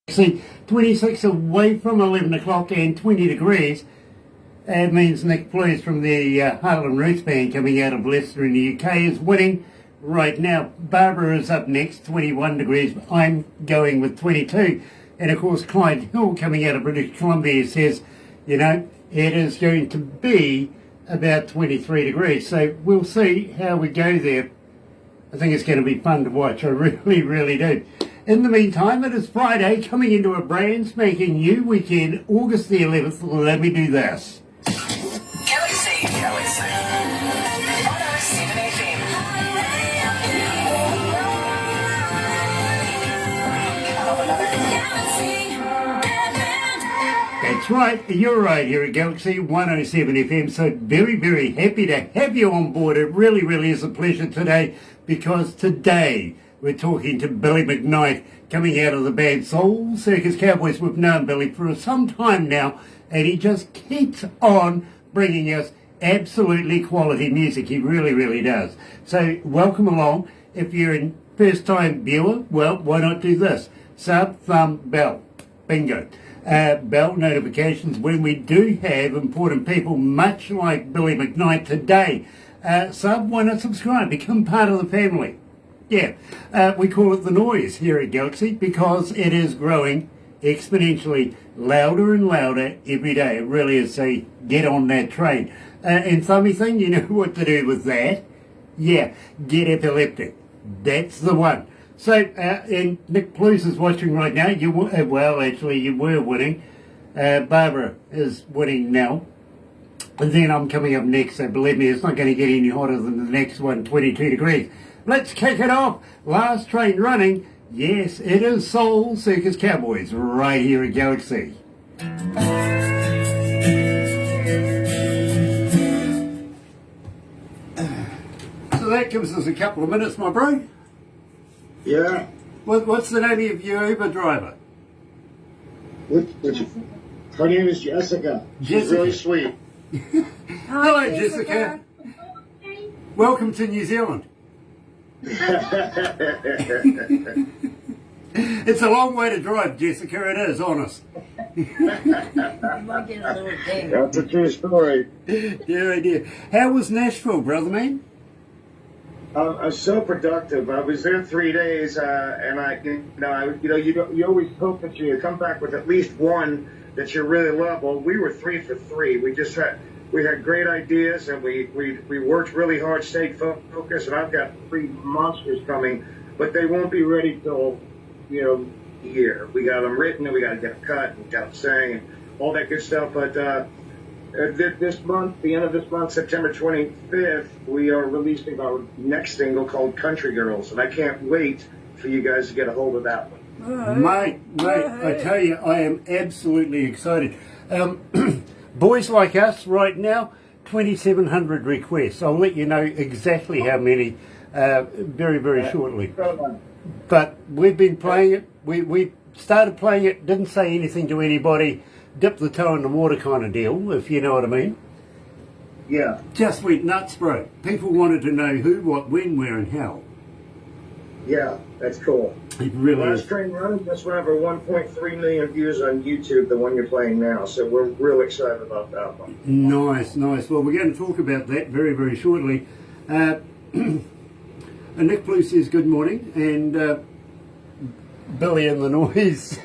See, 26 away from 11 o'clock and 20 degrees. It means Nick Blues from the Harlem Roots Band coming out of Leicester in the UK is winning right now. Barbara is up next, 21 degrees. I'm going with 22. And of course, Clyde Hill coming out of British Columbia says, you know, it is going to be about 23 degrees. So we'll see how we go there. I think it's going to be fun to watch. I really, really do. In the meantime, it is Friday, coming into a brand spanking new weekend, August the 11th. Let me do this. Galaxy 107fm. That's right, you're right here at Galaxy 107 FM. So very, very happy to have you on board. It really, really is a pleasure today, because today we're talking to Billy McKnight, coming out of the band Soul Circus Cowboys. We've known Billy for some time now, and he just keeps on bringing us absolutely quality music. He really, really does. So welcome along. If you're a first-time viewer, well, why not do this? Sub, thumb, bell. Bingo. Bell notifications when we do have important people, much like Billy McKnight today. Sub, why not subscribe? Become part of the family. Yeah, we call it the noise here at Galaxy because it is growing exponentially louder and louder every day. It really is. So get on that train. And thummy thing, you know what to do with that? Yeah, get epileptic. That's the one. So, and Nick Blues is watching right now. You well, actually, you were winning. Barbara is winning now. And then I'm coming up next, so believe me, it's not going to get any hotter than the next one, 22 degrees. Let's kick it off. Last train running. Yes, it is Soul Circus Cowboys right here at Galaxy. So that gives us a couple of minutes, my bro. Yeah. What's the name of your Uber driver? Her name is Jessica. She's really sweet. Hello, Jessica. Welcome to New Zealand. It's a long way to drive, Jessica. It is, honest. That's a true story. Dear, dear. How was Nashville, brother man? I was so productive. I was there 3 days, and you always hope that you come back with at least one that you really love. Well, we were 3 for 3. We had great ideas, and we worked really hard, stayed focused. And I've got 3 monsters coming, but they won't be ready till a year. We got them written, and we got to get them cut, and got them sang, and all that good stuff. But this month, the end of this month, September 25th, we are releasing our next single called Country Girls, and I can't wait for you guys to get a hold of that one. Mate, I tell you, I am absolutely excited. Boys Like Us right now, 2,700 requests. I'll let you know exactly how many very, very shortly. But we've been playing it. We started playing it, didn't say anything to anybody, dip the toe in the water kind of deal, if you know what I mean. Yeah. Just went nuts, bro. People wanted to know who, what, when, where, and how. Yeah, that's cool. It really is. Last train running just went over 1.3 million views on YouTube, the one you're playing now. So we're real excited about that one. Nice, nice. Well, we're going to talk about that very, very shortly. Nick Blue says good morning, and Billy and the Noise.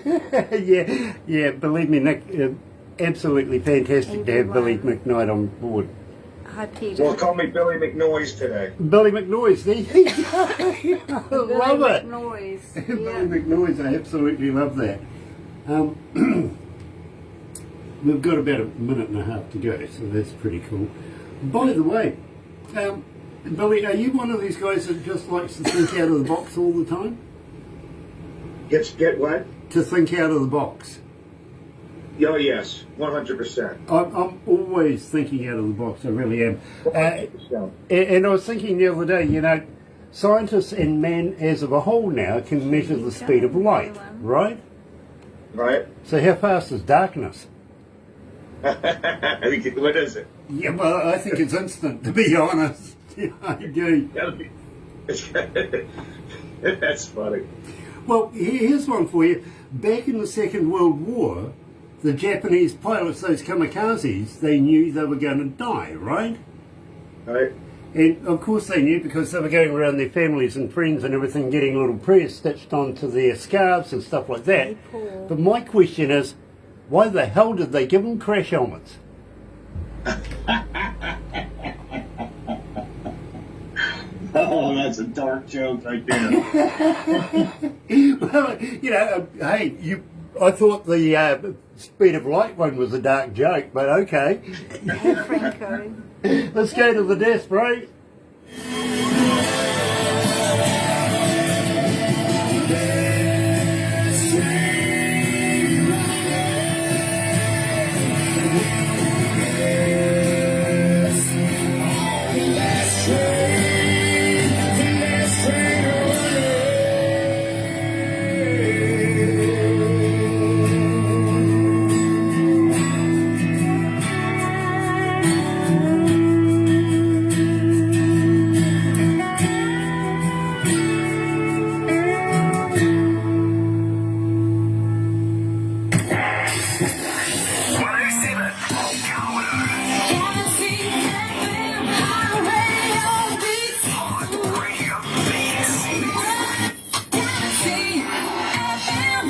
yeah, believe me, Nick, absolutely fantastic to have Billy McKnight on board. Hi, Peter. Well, call me Billy McNoise today. Billy McNoise, there you go. I love it. Noise. Billy McNoise, I absolutely love that. We've got about a minute and a half to go, so that's pretty cool. By the way, Billy, are you one of these guys that just likes to think out of the box all the time? Get what? To think out of the box. Oh, yes, 100%. I'm always thinking out of the box, I really am. 100%. And I was thinking the other day, scientists and man as of a whole now can measure the speed of light, right? Right. So how fast is darkness? What is it? Yeah, well, I think it's instant, to be honest. I do. That's funny. Well, here's one for you. back in the Second World War, the Japanese pilots, those kamikazes, they knew they were going to die, right? Right. And of course they knew, because they were going around their families and friends and everything, getting little prayers stitched onto their scarves and stuff like that. But my question is, why the hell did they give them crash helmets? Oh, that's a dark joke right there. Well, hey, I thought the speed of light one was a dark joke, but okay. Hey, Franco. Let's go to the desk, bro.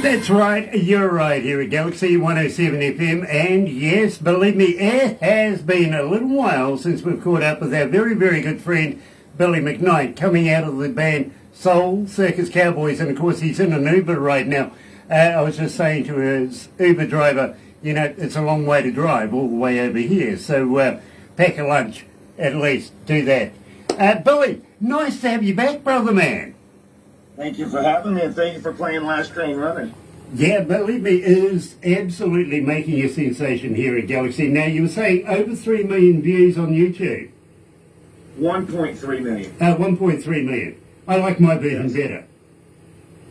That's right, you're right, here at Galaxy 107 FM, and yes, believe me, it has been a little while since we've caught up with our very, very good friend Billy McKnight, coming out of the band Soul Circus Cowboys, and of course he's in an Uber right now. I was just saying to his Uber driver, it's a long way to drive all the way over here, so pack a lunch, at least, do that. Billy, nice to have you back, brother man. Thank you for having me, and thank you for playing Last Train Running. Yeah, believe me, it is absolutely making a sensation here at Galaxy. Now, you were saying over 3 million views on YouTube. 1.3 million. 1.3 million. I like my version better.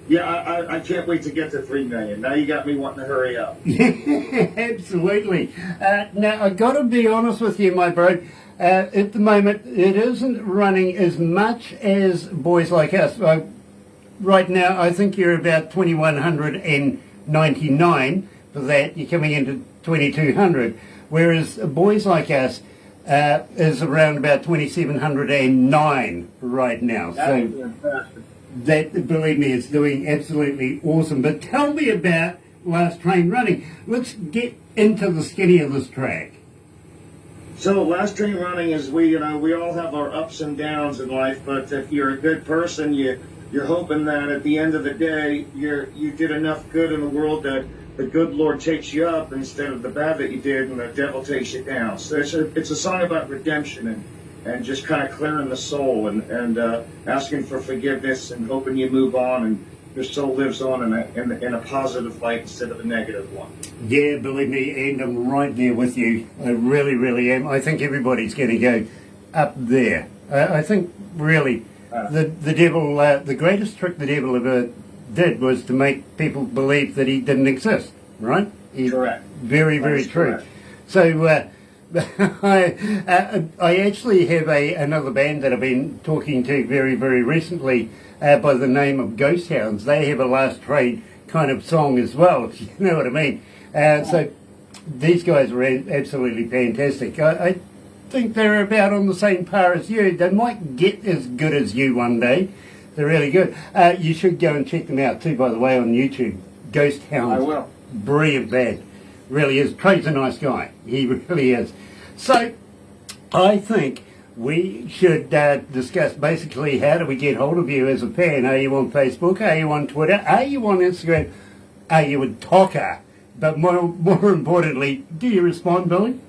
Yeah, I can't wait to get to 3 million. Now you got me wanting to hurry up. Absolutely. Now, I've got to be honest with you, my bro. At the moment, it isn't running as much as Boys Like Us. Right now, I think you're about 2,199 for that. You're coming into 2,200. Whereas Boys Like Us is around about 2,709 right now. That's fantastic. That, believe me, is doing absolutely awesome. But tell me about Last Train Running. Let's get into the skinny of this track. So Last Train Running is we all have our ups and downs in life, but if you're a good person, you're hoping that at the end of the day, you did enough good in the world that the good Lord takes you up instead of the bad that you did, and the devil takes you down. So it's a song about redemption and just kind of clearing the soul and asking for forgiveness and hoping you move on and your soul lives on in a positive light instead of a negative one. Yeah, believe me, and I'm right there with you. I really, really am. I think everybody's going to go up there. I think really the devil, the greatest trick the devil ever did was to make people believe that he didn't exist, right? Correct. Very, very true. Correct. So I actually have another band that I've been talking to very, very recently by the name of Ghost Hounds. They have a Last Train kind of song as well, if you know what I mean. So these guys are absolutely fantastic. I think they're about on the same par as you. They might get as good as you one day. They're really good. You should go and check them out too, by the way, on YouTube. Ghost Hounds. I will. Brilliant band. Really is. Craig's a nice guy. He really is. So, I think we should discuss basically how do we get hold of you as a fan. Are you on Facebook? Are you on Twitter? Are you on Instagram? Are you a talker? But more importantly, do you respond, Billy?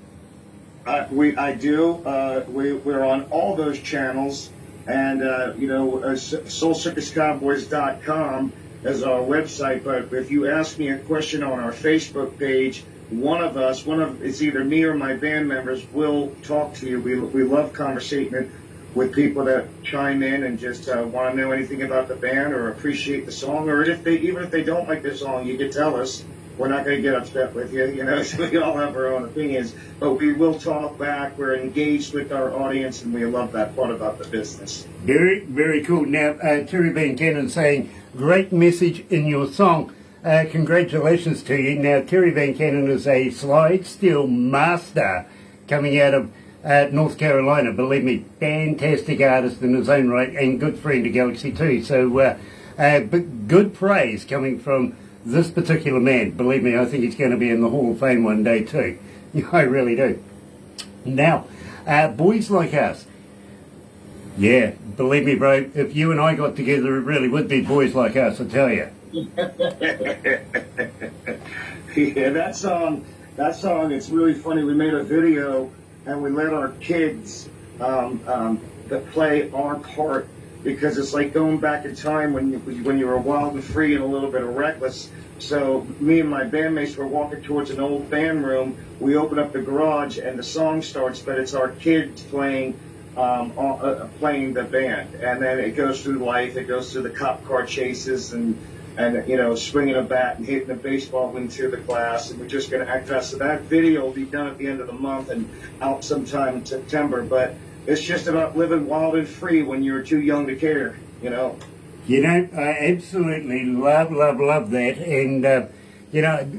I do. We're on all those channels, and soulcircuscowboys.com is our website. But if you ask me a question on our Facebook page, it's either me or my band members will talk to you. We love conversating with people that chime in and just want to know anything about the band or appreciate the song, or even if they don't like the song, you can tell us. We're not going to get upset with you, so we all have our own opinions, but we will talk back. We're engaged with our audience, and we love that part about the business. Very, very cool. Now, Terry Van Cannon saying, great message in your song. Congratulations to you. Now, Terry Van Cannon is a slide steel master coming out of North Carolina. Believe me, fantastic artist in his own right and good friend to Galaxy too. So, but good praise coming from this particular man. Believe me, I think he's going to be in the Hall of Fame one day too. I really do. Now, boys like us. Yeah, believe me, bro, if you and I got together, it really would be boys like us, I tell you. Yeah, that song, it's really funny. We made a video and we let our kids that play our part because it's like going back in time when you were wild and free and a little bit of reckless. So me and my bandmates were walking towards an old band room. We open up the garage and the song starts, but it's our kids playing the band, and then it goes through life. It goes through the cop car chases and swinging a bat and hitting a baseball into the glass. And we're just going to act fast. So that video will be done at the end of the month and out sometime in September. But it's just about living wild and free when you're too young to care. I absolutely love that. And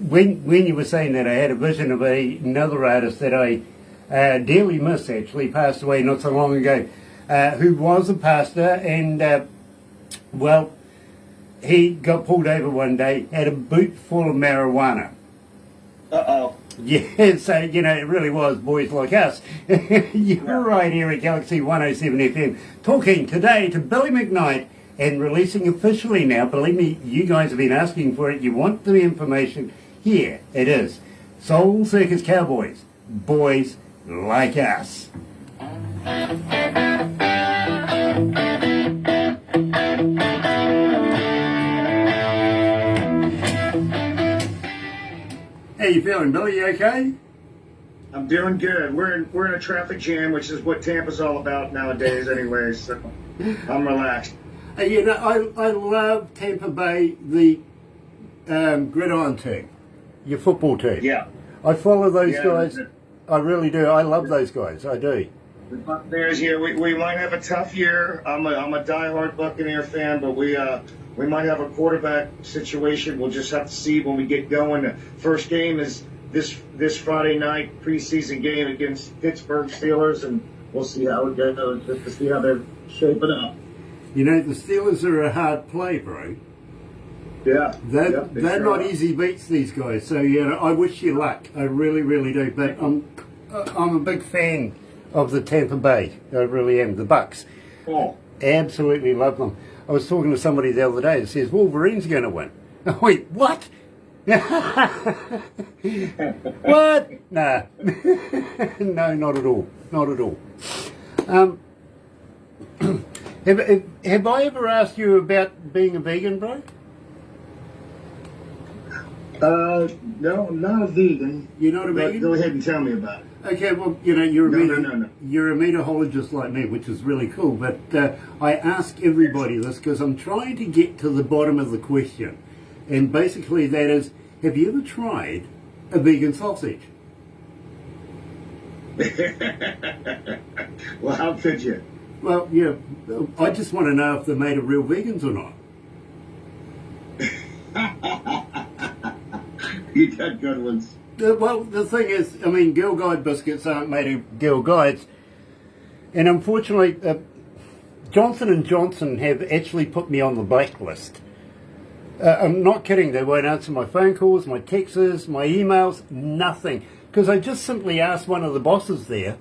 when you were saying that, I had a vision of another artist that I dearly miss, actually passed away not so long ago, who was a pastor, and he got pulled over one day, had a boot full of marijuana. Uh-oh. Yeah, so, it really was boys like us. You're right here at Galaxy 107 FM, talking today to Billy McKnight and releasing officially now. Believe me, you guys have been asking for it. You want the information. Here it is. Soul Circus Cowboys, boys like us. How you feeling, Billy? You okay? I'm doing good. We're in a traffic jam, which is what Tampa's all about nowadays, anyway. So I'm relaxed. I love Tampa Bay, the gridiron team, your football team. Yeah. I follow those guys. I really do. I love those guys. I do. The Buccaneers here. We might have a tough year. I'm a diehard Buccaneer fan, but we might have a quarterback situation. We'll just have to see when we get going. The first game is this Friday night preseason game against Pittsburgh Steelers, and we'll see how it goes. Just to see how they're shaping up. The Steelers are a hard play, bro. Yeah. They're not easy beats, these guys. So, I wish you luck. I really, really do. But I'm a big fan of the Tampa Bay. I really am. The Bucks. Oh. Absolutely love them. I was talking to somebody the other day that says, Wolverine's going to win. Wait, what? What? Nah. No, not at all. Not at all. Have I ever asked you about being a vegan, bro? No, I'm not a vegan. You're not a vegan? Go ahead and tell me about it. Okay, well, you're No. You're a meteorologist like me, which is really cool. But I ask everybody this because I'm trying to get to the bottom of the question. And basically that is, have you ever tried a vegan sausage? Well, how could you? Well, I just want to know if they're made of real vegans or not. You got good ones. Well, the thing is, Girl Guide biscuits aren't made of Girl Guides. And unfortunately, Johnson & Johnson have actually put me on the blacklist. I'm not kidding. They won't answer my phone calls, my texts, my emails, nothing. Because I just simply asked one of the bosses there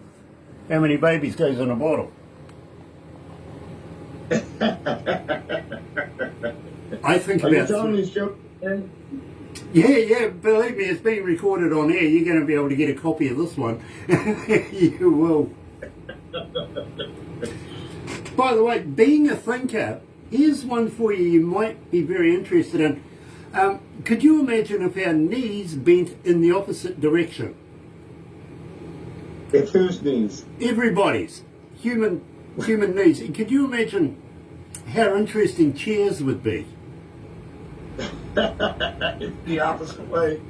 how many babies goes in a bottle. I think Are about... you telling these jokes? Yeah, believe me, it's being recorded on air. You're going to be able to get a copy of this one. You will. By the way, being a thinker, here's one for you you might be very interested in. Could you imagine if our knees bent in the opposite direction? If whose knees? Everybody's. Human knees. Could you imagine how interesting chairs would be? The opposite way.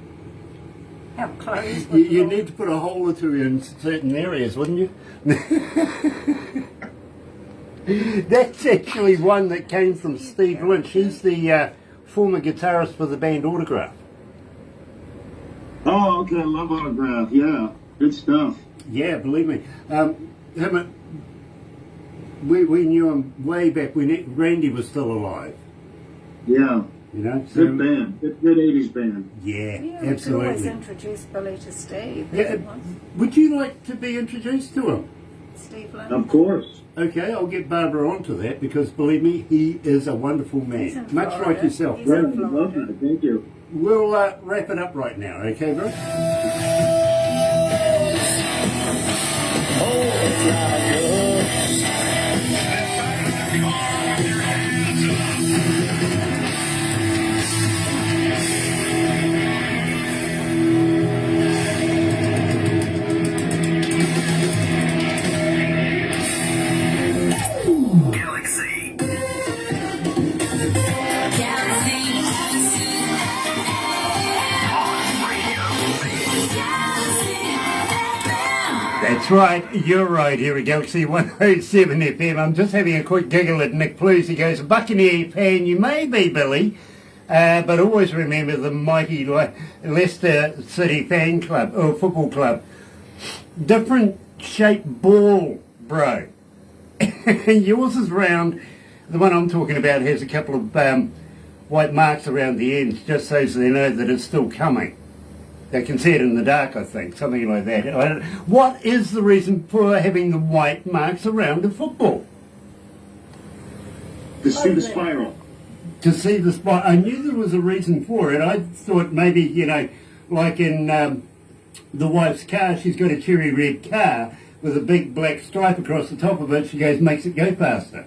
How close? You need to put a hole or two in certain areas, wouldn't you? That's actually one that came from Steve Lynch. He's the former guitarist for the band Autograph. Oh, okay. I love Autograph. Yeah. Good stuff. Yeah, believe me. We knew him way back when Randy was still alive. Yeah. You know, so, Good band. Good 80s band. Yeah, Yeah, we could always absolutely. introduce Billy to Steve. Yeah, would you like to be introduced to him? Steve Lynn. Of course. Okay, I'll get Barbara onto that because believe me, he is a wonderful He's man, in much Florida. like yourself. He's Great. in Florida. Love that. Thank you. We'll wrap it up right now, okay, bro? Galaxy. That's right, you're right here at Galaxy 107 FM. I'm just having a quick giggle at Nick Plews. He goes, a Buccaneer fan you may be, Billy, but always remember the mighty Leicester City fan club, or football club. Different shaped ball, bro. Yours is round. The one I'm talking about has a couple of white marks around the ends, just so they know that it's still coming. They can see it in the dark, I think, something like that. What is the reason for having the white marks around a football? To see the spiral. To see the spot. I knew there was a reason for it. I thought maybe, you know, like in the wife's car, she's got a cherry red car with a big black stripe across the top of it. She goes, makes it go faster.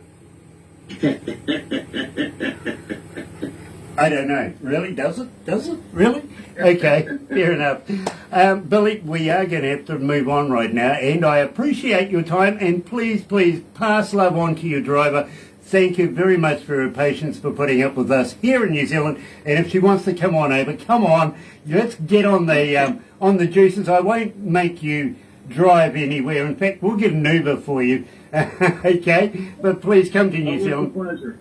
I don't know. Really? Does it? Does it? Really? Okay, fair enough. Billy, we are going to have to move on right now, and I appreciate your time, and please, please pass love on to your driver. Thank you very much for her patience for putting up with us here in New Zealand, and if she wants to come on over, come on. Let's get on the juices. I won't make you drive anywhere. In fact, we'll get an Uber for you. Okay? But please come to New Zealand. Pleasure.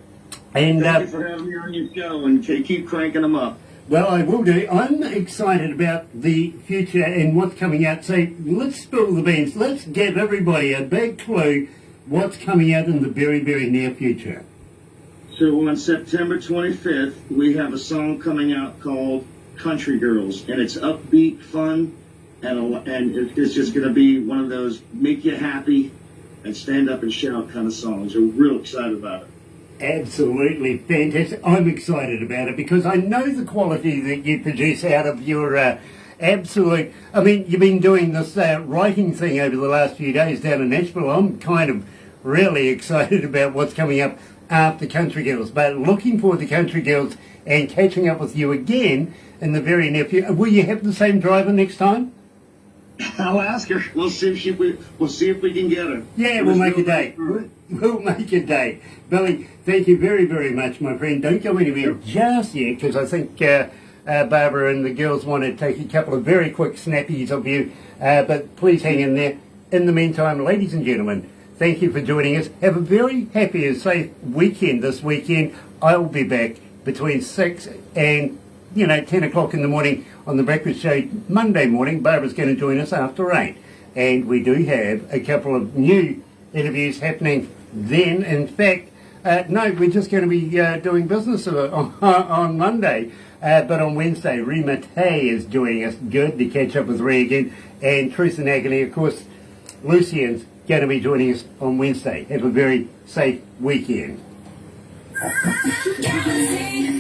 And Thank you for having me on your show and keep cranking them up. well, I will do. I'm excited about the future and what's coming out. So let's spill the beans. Let's give everybody a big clue what's coming out in the very, very near future. So on September 25th, we have a song coming out called Country Girls, and it's upbeat, fun, and it's just going to be one of those make you happy and stand up and shout kind of songs. We're real excited about it. Absolutely fantastic. I'm excited about it because I know the quality that you produce out of your absolute... I mean, you've been doing this writing thing over the last few days down in Nashville. I'm kind of really excited about what's coming up after Country Girls, but looking forward to Country Girls and catching up with you again in the very near future. Will you have the same driver next time? I'll ask her. We'll see if we can get her. Yeah, we'll make a date. We'll make a date. Billy, thank you very, very much, my friend. Don't go anywhere just yet, because I think Barbara and the girls want to take a couple of very quick snappies of you. But please hang in there. In the meantime, ladies and gentlemen, thank you for joining us. Have a very happy and safe weekend this weekend. I'll be back between 6 and 10 o'clock in the morning on the breakfast show Monday morning. Barbara's going to join us after 8. And we do have a couple of new interviews happening then. In fact, no, we're just going to be doing business on Monday. But on Wednesday, Rima Tay is joining us. Good to catch up with Ree again. And Truth and Agony, of course, Lucian's going to be joining us on Wednesday. Have a very safe weekend. Galaxy.